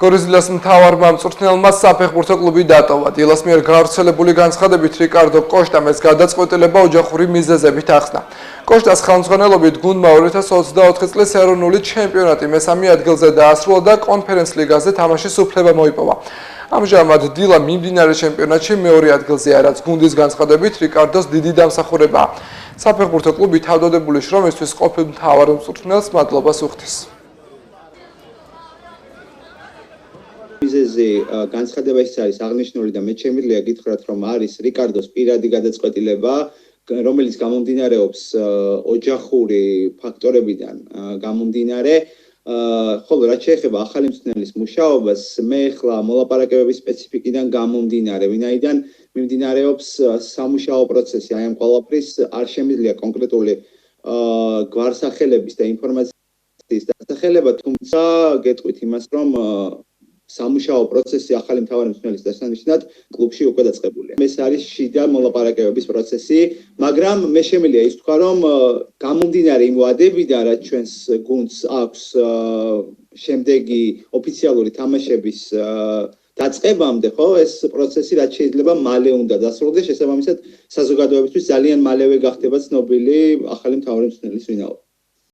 გორიზლას მთავარმა მწვრთნელმა საფეხბურთო კლუბი დატოვა. დილას მიერ გავრცელებული განცხადებით რიკარდო კოშტამ ეს გადაწყვეტილება ოჯახური მიზეზებით ახსნა. კოშტას ხელმძღვანელობით გუნდმა 2024 წლის ეროვნული ჩემპიონატი მესამე ადგილზე დაასრულა და კონფერენც ლიგაზე თამაშის უფლება მოიპოვა. ამჟამად დილა მიმდინარე ჩემპიონატში მეორე ადგილზეა, რაც გუნდის განცხადებით რიკარდოს დიდი დამსახურებაა. საფეხბურთო კლუბი თავდადებული შრომისთვის ყოფილ მთავარ მწვრთნელს მადლობას უხდის. მიზეზი განცხადება ის არის აღნიშნული და მე შემიძლია გითხრათ, რომ არის რიკარდოს პირადი გადაწყვეტილება, რომელიც გამომდინარეობს ოჯახური ფაქტორებიდან გამომდინარე. ხოლო რაც შეეხება ახალი მწვრთნელის მუშაობას, მე ახლა მოლაპარაკებების სპეციფიკიდან გამომდინარე, ვინაიდან მიმდინარეობს სამუშაო პროცესი, აი ამ ყველაფრის არ შემიძლია კონკრეტული გვარსახელების და ინფორმაციის დასახელება, თუმცა გეტყვით იმას, რომ სამუშაო პროცესი ახალი მთავარი მწვრთნელის დასანიშნად კლუბში უკვე დაწყებულია. ეს არის შიდა მოლაპარაკებების პროცესი, მაგრამ მე შემიძლია ის თქვა, რომ გამომდინარე იმ ვადებიდან, რაც ჩვენს გუნდს აქვს შემდეგი ოფიციალური თამაშების დაწყებამდე, ხო, ეს პროცესი რაც შეიძლება მალე უნდა დასრულდეს, შესაბამისად საზოგადოებისთვის ძალიან მალევე გახდება ცნობილი ახალი მთავარი მწვრთნელის ვინაობა.